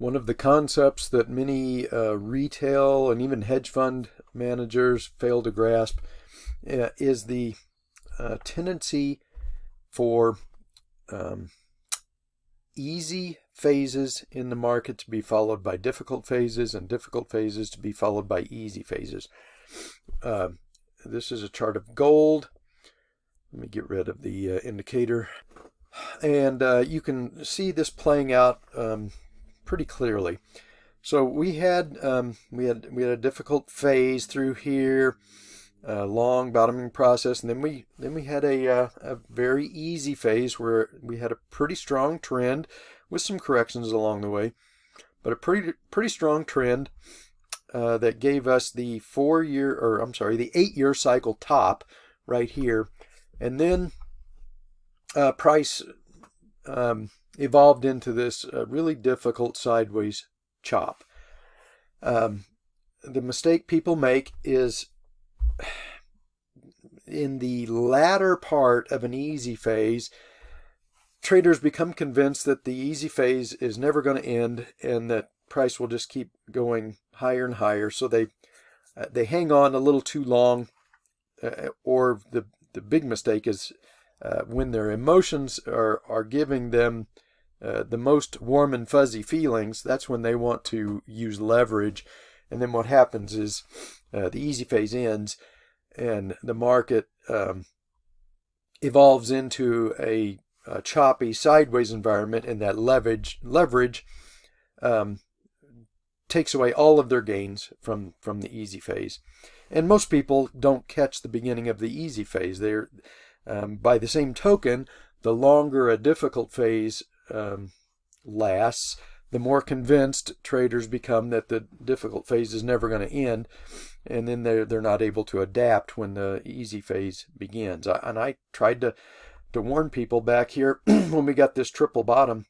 One of the concepts that many retail and even hedge fund managers fail to grasp is the tendency for um, easy phases in the market to be followed by difficult phases, and difficult phases to be followed by easy phases. This is a chart of gold. Let me get rid of the indicator. And you can see this playing out pretty clearly. So we had a difficult phase through here, a long bottoming process, and then we had a very easy phase where we had a pretty strong trend with some corrections along the way, but a pretty strong trend that gave us the the 8-year cycle top right here, and then price evolved into this really difficult sideways chop. The mistake people make is in the latter part of an easy phase, traders become convinced that the easy phase is never going to end and that price will just keep going higher and higher. So they hang on a little too long, or the big mistake is when their emotions are giving them the most warm and fuzzy feelings, that's when they want to use leverage. And then what happens is the easy phase ends and the market evolves into a choppy sideways environment, and that leverage takes away all of their gains from the easy phase. And most people don't catch the beginning of the easy phase. They're by the same token, the longer a difficult phase lasts, the more convinced traders become that the difficult phase is never going to end, and then they're not able to adapt when the easy phase begins. And I tried to warn people back here when we got this triple bottom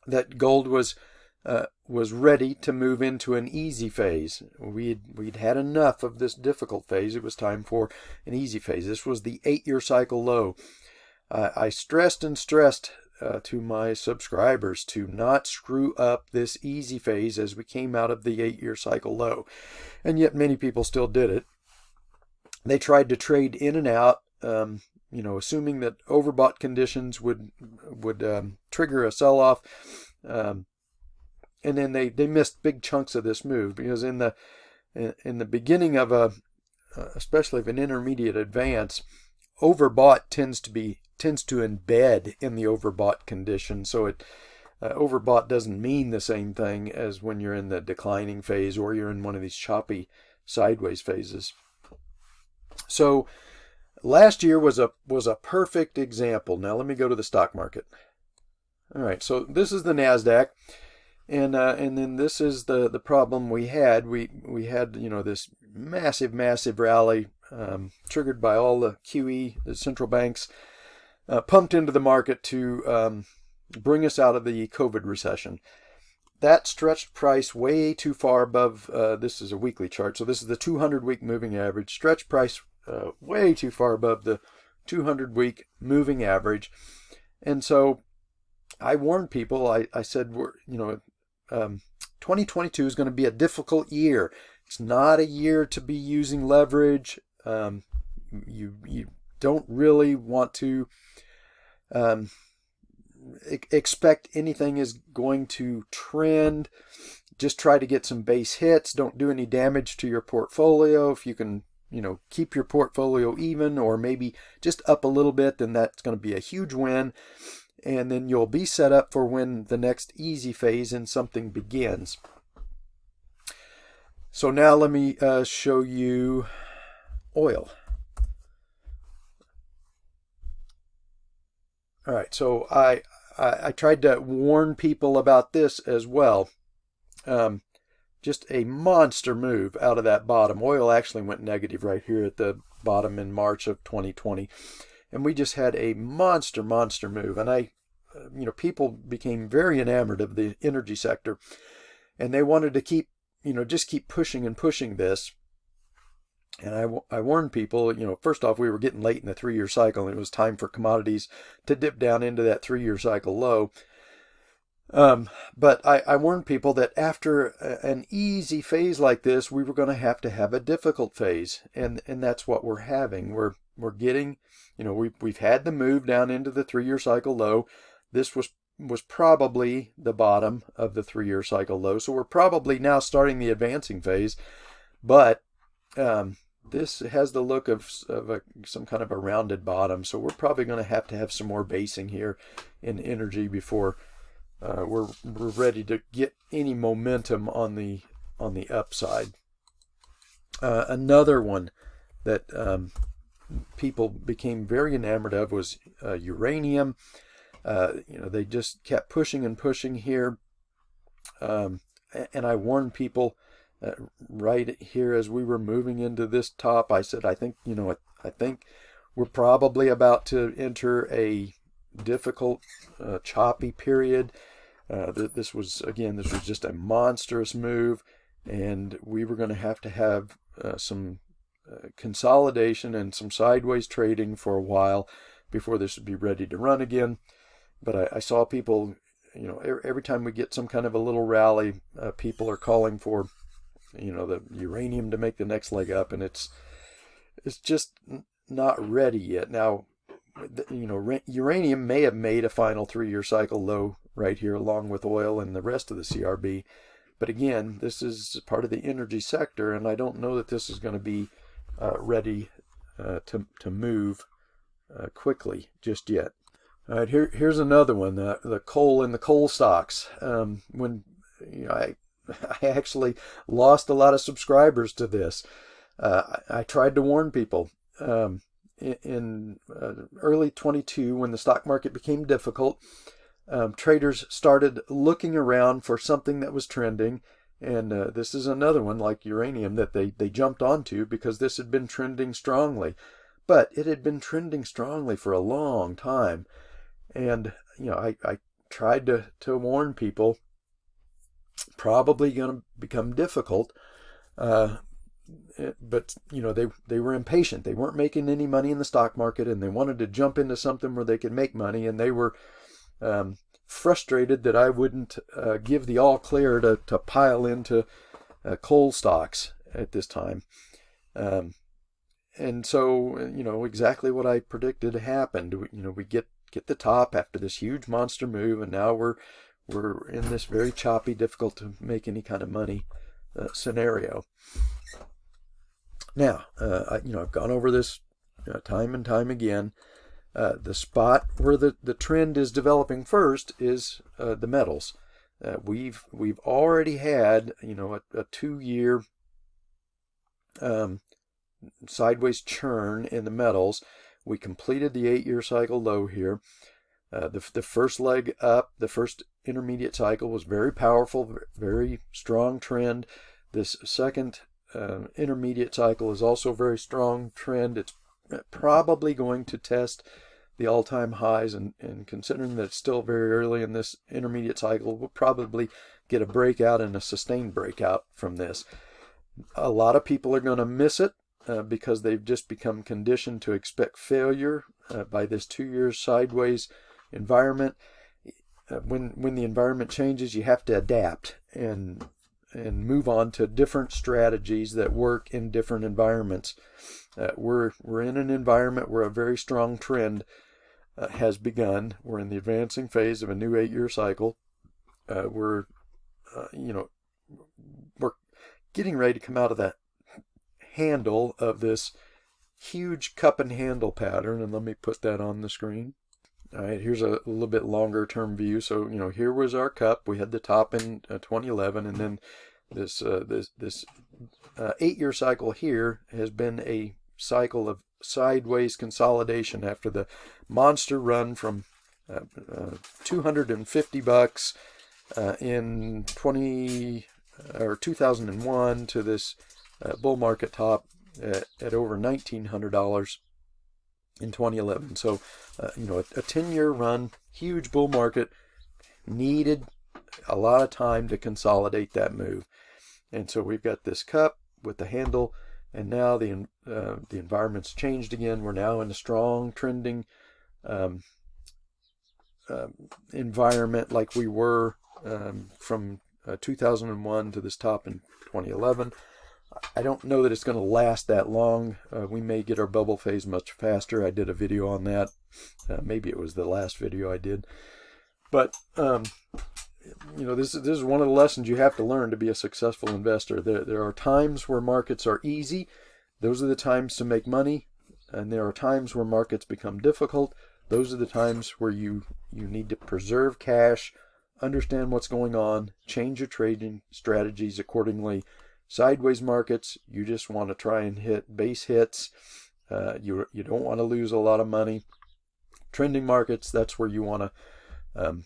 that gold was ready to move into an easy phase. We'd had enough of this difficult phase. It was time for an easy phase. This was the 8-year cycle low. I stressed to my subscribers to not screw up this easy phase as we came out of the 8-year cycle low, and yet many people still did it. They tried to trade in and out, assuming that overbought conditions would trigger a sell-off. And then they missed big chunks of this move, because in the beginning of especially of an intermediate advance, overbought tends to embed in the overbought condition. So overbought doesn't mean the same thing as when you're in the declining phase or you're in one of these choppy sideways phases. So last year was a perfect example. Now let me go to the stock market. All right, so this is the NASDAQ. And then this is the problem we had. We had this massive rally triggered by all the QE, the central banks, pumped into the market to bring us out of the COVID recession. That stretched price way too far above. This is a weekly chart, so this is the 200-week moving average. Stretched price way too far above the 200-week moving average, and so I warned people. I said 2022 is going to be a difficult year. It's not a year to be using leverage. You don't really want to expect anything is going to trend. Just try to get some base hits. Don't do any damage to your portfolio. If you can, keep your portfolio even or maybe just up a little bit, then that's going to be a huge win. And then you'll be set up for when the next easy phase in something begins. So now let me show you oil. All right, so I tried to warn people about this as well. Just a monster move out of that bottom. Oil actually went negative right here at the bottom in March of 2020. And we just had a monster move. And people became very enamored of the energy sector. And they wanted to keep pushing and pushing this. And I warned people, first off, we were getting late in the 3-year cycle, and it was time for commodities to dip down into that 3-year cycle low. But I warned people that after an easy phase like this, we were going to have a difficult phase, and that's what we're having. We're getting, we've had the move down into the 3-year cycle low. This was probably the bottom of the 3-year cycle low, so we're probably now starting the advancing phase. But this has the look of some kind of a rounded bottom, so we're probably going to have some more basing here in energy before we're ready to get any momentum on the upside. Another one that people became very enamored of was uranium. They just kept pushing and pushing here, and I warned people right here as we were moving into this top. I said, I think we're probably about to enter a difficult, choppy period. This was just a monstrous move, and we were going to have some consolidation and some sideways trading for a while before this would be ready to run again. But I saw people, every time we get some kind of a little rally, people are calling for, the uranium to make the next leg up, and it's just not ready yet. Now, uranium may have made a final 3-year cycle low right here along with oil and the rest of the CRB. But again, this is part of the energy sector, and I don't know that this is going to be ready to move quickly just yet. All right, here's another one, the coal and the coal stocks. When I actually lost a lot of subscribers to this. I tried to warn people. In early 22, when the stock market became difficult, traders started looking around for something that was trending, and this is another one like uranium that they jumped onto because this had been trending strongly. But it had been trending strongly for a long time, and I tried to warn people, probably going to become difficult. But they were impatient. They weren't making any money in the stock market, and they wanted to jump into something where they could make money, and they were frustrated that I wouldn't give the all clear to pile into coal stocks at this time. And so exactly what I predicted happened. We get the top after this huge monster move, and now we're in this very choppy, difficult to make any kind of money scenario. Now, I've gone over this time and time again. The spot where the trend is developing first is the metals. We've already had a 2-year sideways churn in the metals. We completed the 8-year cycle low here. The first leg up, the first intermediate cycle was very powerful, very strong trend. This second intermediate cycle is also a very strong trend. It's probably going to test the all-time highs, and considering that it's still very early in this intermediate cycle, we'll probably get a breakout and a sustained breakout from this. A lot of people are going to miss it because they've just become conditioned to expect failure by this 2-year sideways environment. When the environment changes, you have to adapt and move on to different strategies that work in different environments. We're in an environment where a very strong trend has begun. We're in the advancing phase of a new 8-year cycle. We're getting ready to come out of that handle of this huge cup and handle pattern, and let me put that on the screen. All right, here's a little bit longer term view. So here was our cup. We had the top in 2011, and then this 8-year cycle here has been a cycle of sideways consolidation after the monster run from $250 in 2001 to this bull market top at over $1,900 in 2011. So a 10-year run, huge bull market, needed a lot of time to consolidate that move. And so we've got this cup with the handle, and now the environment's changed again. We're now in a strong trending environment like we were from 2001 to this top in 2011. I don't know that it's going to last that long. We may get our bubble phase much faster. I did a video on that. Maybe it was the last video I did. But, this is one of the lessons you have to learn to be a successful investor. There are times where markets are easy. Those are the times to make money. And there are times where markets become difficult. Those are the times where you need to preserve cash, understand what's going on, change your trading strategies accordingly. Sideways markets, you just want to try and hit base hits. You don't want to lose a lot of money. Trending markets, that's where you want to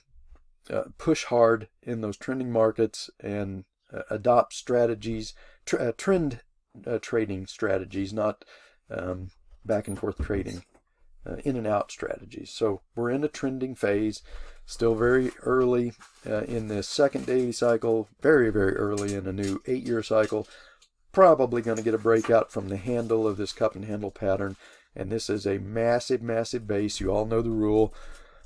push hard in those trending markets and adopt strategies, trend trading strategies, not back and forth trading, in and out strategies. So we're in a trending phase, still very early in this second daily cycle, very, very early in a new 8-year cycle. Probably going to get a breakout from the handle of this cup and handle pattern. And this is a massive, massive base. You all know the rule.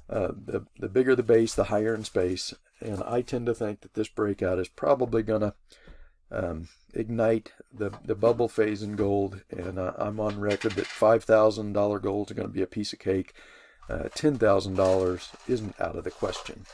The bigger the base, the higher in space. And I tend to think that this breakout is probably going to ignite the bubble phase in gold. And I'm on record that $5,000 gold is going to be a piece of cake. $10,000 isn't out of the question.